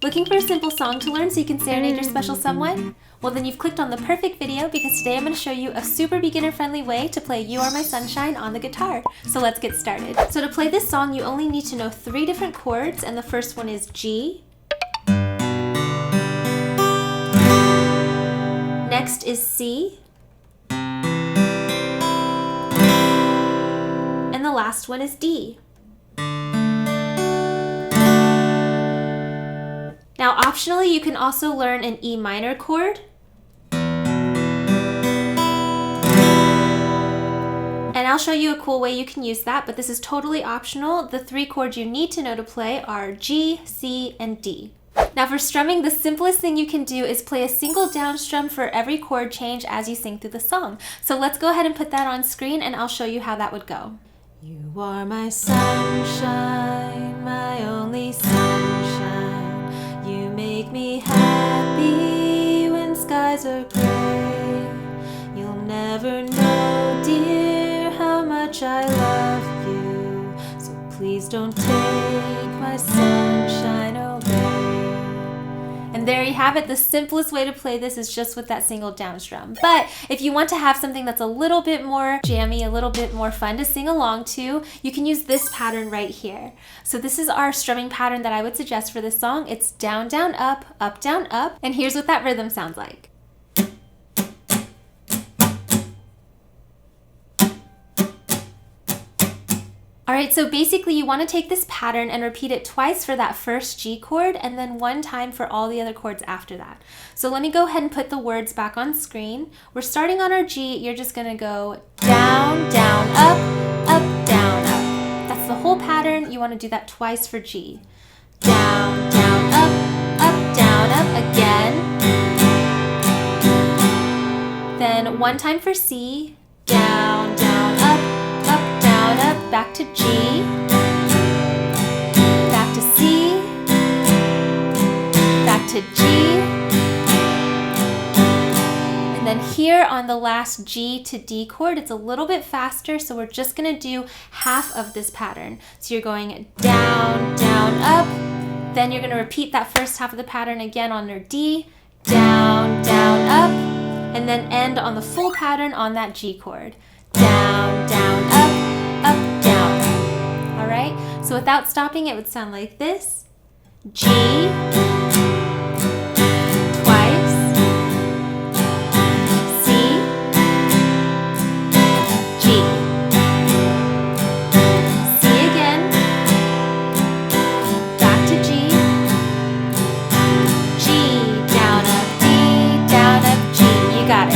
Looking for a simple song to learn so you can serenade your special someone? Well, then you've clicked on the perfect video because today I'm going to show you a super beginner-friendly way to play You Are My Sunshine on the guitar. So let's get started. So to play this song, you only need to know 3 different chords, and the first one is G. Next is C. And the last one is D. Now, optionally, you can also learn an E minor chord. And I'll show you a cool way you can use that, but this is totally optional. The 3 chords you need to know to play are G, C, and D. Now for strumming, the simplest thing you can do is play a single down strum for every chord change as you sing through the song. So let's go ahead and put that on screen and I'll show you how that would go. You are my sunshine, my only sunshine. You make me happy when skies are gray. You'll never know, dear, how much I love you. So please don't take my sunshine away. And there you have it. The simplest way to play this is just with that single down strum. But if you want to have something that's a little bit more jammy, a little bit more fun to sing along to, you can use this pattern right here. So this is our strumming pattern that I would suggest for this song. It's down, down, up, down, up. And here's what that rhythm sounds like. Alright, so basically you want to take this pattern and repeat it twice for that first G chord and then 1 time for all the other chords after that. So let me go ahead and put the words back on screen. We're starting on our G. You're just going to go down, down, up, down, up. That's the whole pattern. You want to do that twice for G. Down, down, up, down, up again. Then 1 time for C. Down, down, up, down, up, back to G, back to C, back to G, and then here on the last G to D chord, it's a little bit faster, so we're just going to do half of this pattern. So you're going down, down, up, then you're going to repeat that first half of the pattern again on your D, down, down, up, and then end on the full pattern on that G chord. Down, down, up, down. All right, so without stopping, it would sound like this. G, twice, C, G, C again, back to G, G, down, up, D, down, up, G. You got it.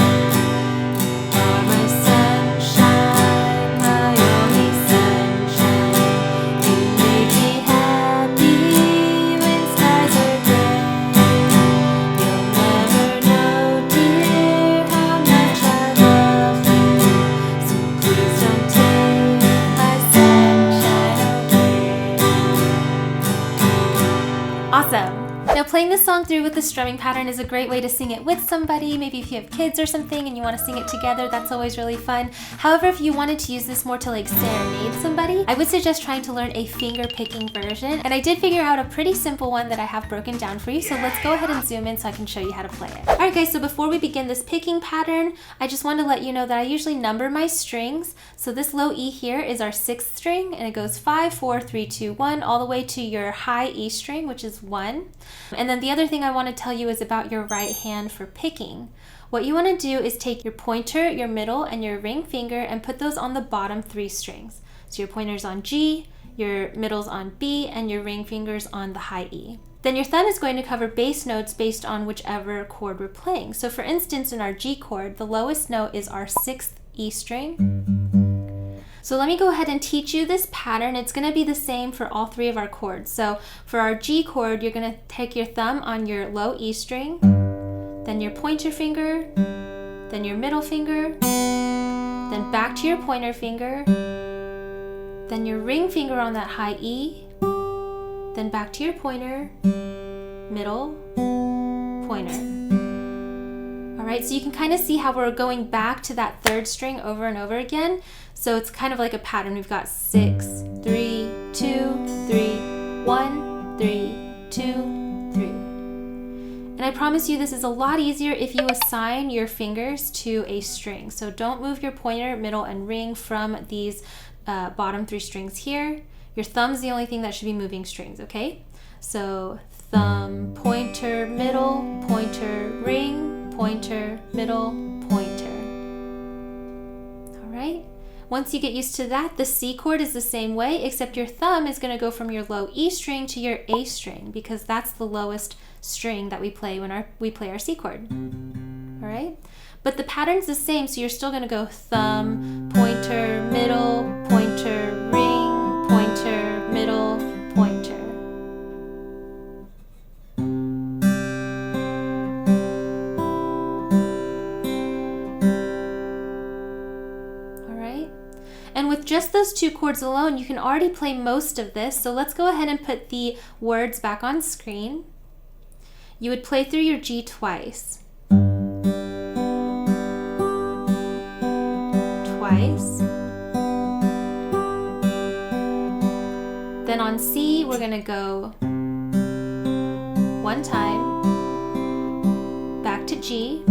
Awesome. Now playing this song through with the strumming pattern is a great way to sing it with somebody. Maybe if you have kids or something and you want to sing it together, that's always really fun. However, if you wanted to use this more to like serenade somebody, I would suggest trying to learn a finger picking version. And I did figure out a pretty simple one that I have broken down for you. So let's go ahead and zoom in so I can show you how to play it. Alright guys, so before we begin this picking pattern, I just want to let you know that I usually number my strings. So this low E here is our 6th string and it goes 5, 4, 3, 2, 1 all the way to your high E string, which is 1. And then the other thing I want to tell you is about your right hand for picking. What you want to do is take your pointer, your middle, and your ring finger and put those on the bottom 3 strings. So your pointer's on G, your middle's on B, and your ring finger's on the high E. Then your thumb is going to cover bass notes based on whichever chord we're playing. So for instance, in our G chord, the lowest note is our 6th E string. So let me go ahead and teach you this pattern. It's going to be the same for all 3 of our chords. So for our G chord, you're going to take your thumb on your low E string, then your pointer finger, then your middle finger, then back to your pointer finger, then your ring finger on that high E, then back to your pointer, middle, pointer. All right, so you can kind of see how we're going back to that 3rd string over and over again. So it's kind of like a pattern. We've got 6, 3, 2, 3, 1, 3, 2, 3. And I promise you this is a lot easier if you assign your fingers to a string. So don't move your pointer, middle, and ring from these bottom 3 strings here. Your thumb's the only thing that should be moving strings, okay? So thumb, pointer, middle, pointer, ring, pointer, middle, pointer. All right? Once you get used to that, the C chord is the same way, except your thumb is going to go from your low E string to your A string, because that's the lowest string that we play when we play our C chord. All right? But the pattern's the same, so you're still going to go thumb, pointer, middle, pointer, ring, pointer, middle, pointer. All right? And with just those 2 chords alone, you can already play most of this. So let's go ahead and put the words back on screen. You would play through your G twice. Twice. Then on C, we're going to go 1 time, back to G,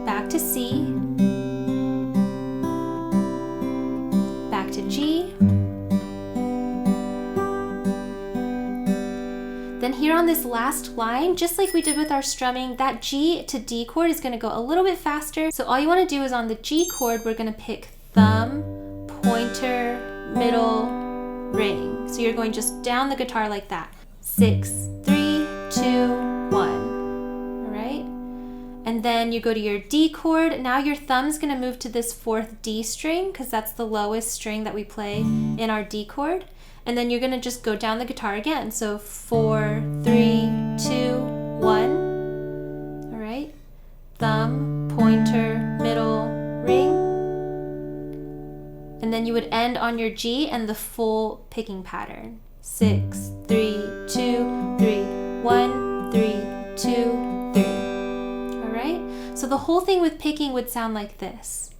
back to C, back to G. Then here on this last line, just like we did with our strumming, that G to D chord is going to go a little bit faster. So all you want to do is on the G chord, we're going to pick thumb, pointer, middle, ring. So you're going just down the guitar like that. 6, 3, 2, 1. All right? And then you go to your D chord. Now your thumb's going to move to this 4th D string, because that's the lowest string that we play in our D chord. And then you're going to just go down the guitar again. So 4, 3, 2, 1. All right? Thumb, pointer, middle, ring. And then you would end on your G and the full picking pattern. 6, 3, 2, 3, 1, 3, 2, 3. All right? So the whole thing with picking would sound like this.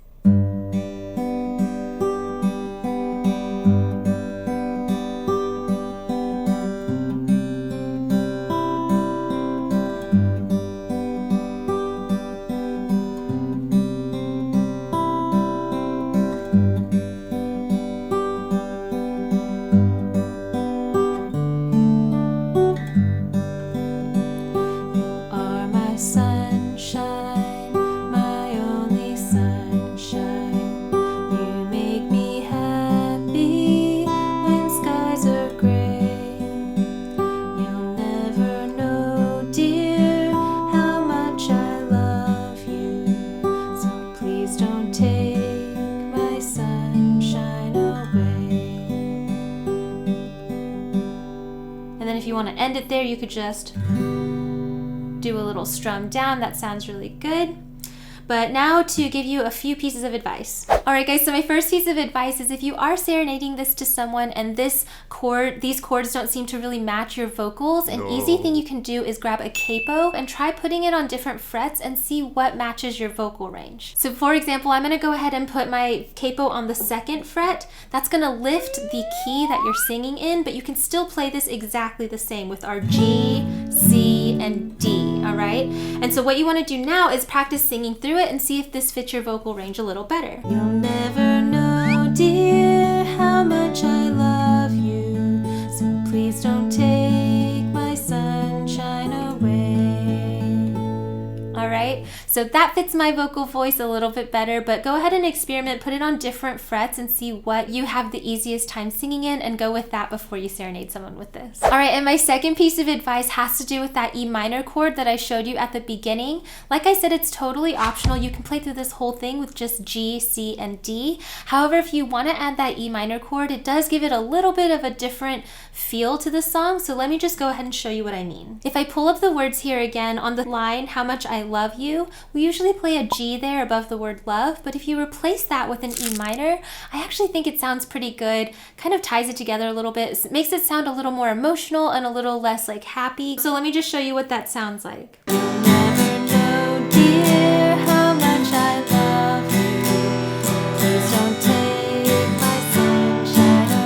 If you want to end it there, you could just do a little strum down. That sounds really good. But now to give you a few pieces of advice. All right, guys, so my first piece of advice is if you are serenading this to someone and these chords don't seem to really match your vocals, an easy thing you can do is grab a capo and try putting it on different frets and see what matches your vocal range. So for example, I'm gonna go ahead and put my capo on the 2nd fret. That's gonna lift the key that you're singing in, but you can still play this exactly the same with our G, C, and D, all right? And so what you wanna do now is practice singing through it and see if this fits your vocal range a little better. You'll never know, dear, how much I love you, so please don't take my sunshine away. All right, so that fits my vocal voice a little bit better, but go ahead and experiment, put it on different frets and see what you have the easiest time singing in and go with that before you serenade someone with this. All right, and my second piece of advice has to do with that E minor chord that I showed you at the beginning. Like I said, it's totally optional. You can play through this whole thing with just G, C, and D. However, if you want to add that E minor chord, it does give it a little bit of a different feel to the song, so let me just go ahead and show you what I mean. If I pull up the words here again on the line, how much I love you, we usually play a G there above the word love, but if you replace that with an E minor, I actually think it sounds pretty good, kind of ties it together a little bit, makes it sound a little more emotional and a little less like happy. So let me just show you what that sounds like. You'll never know, dear, how much I love you, please don't take my sunshine away.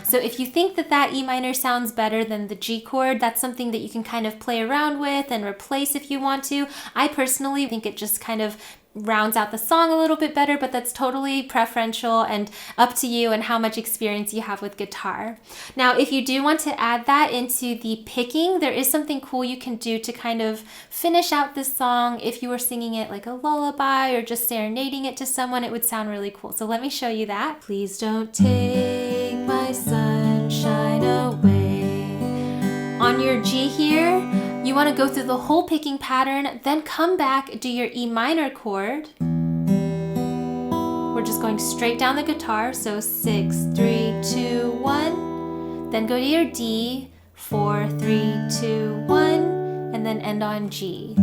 So if if you think that that E minor sounds better than the G chord, that's something that you can kind of play around with and replace if you want to. I personally think it just kind of rounds out the song a little bit better, but that's totally preferential and up to you and how much experience you have with guitar. Now, if you do want to add that into the picking, there is something cool you can do to kind of finish out this song. If you were singing it like a lullaby or just serenading it to someone, it would sound really cool. So let me show you that. Please don't take my sunshine away. On your G here, you want to go through the whole picking pattern, then come back, do your E minor chord. We're just going straight down the guitar, so 6, 3, 2, 1. Then go to your D, 4, 3, 2, 1, and then end on G.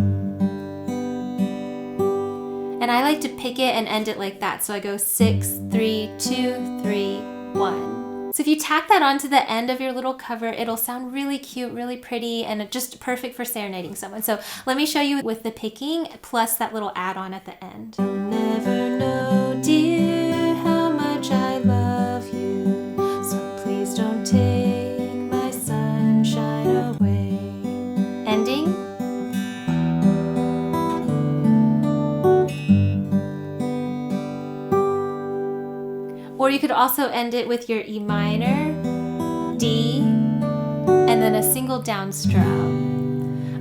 And I like to pick it and end it like that, so I go 6, 3, 2, 3, 1. So if you tack that onto the end of your little cover, it'll sound really cute, really pretty, and just perfect for serenading someone. So let me show you with the picking plus that little add-on at the end. You'll never know, dear, how much I love you, so please don't take my sunshine away. Ending. Or you could also end it with your E minor, D, and then a single down strum.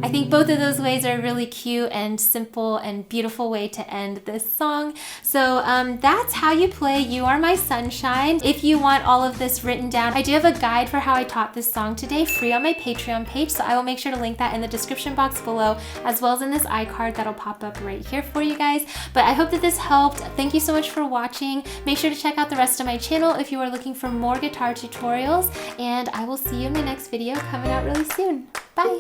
I think both of those ways are really cute and simple and beautiful way to end this song. So that's how you play You Are My Sunshine. If you want all of this written down, I do have a guide for how I taught this song today, free on my Patreon page. So I will make sure to link that in the description box below, as well as in this iCard that'll pop up right here for you guys. But I hope that this helped. Thank you so much for watching. Make sure to check out the rest of my channel if you are looking for more guitar tutorials, and I will see you in my next video coming out really soon. Bye.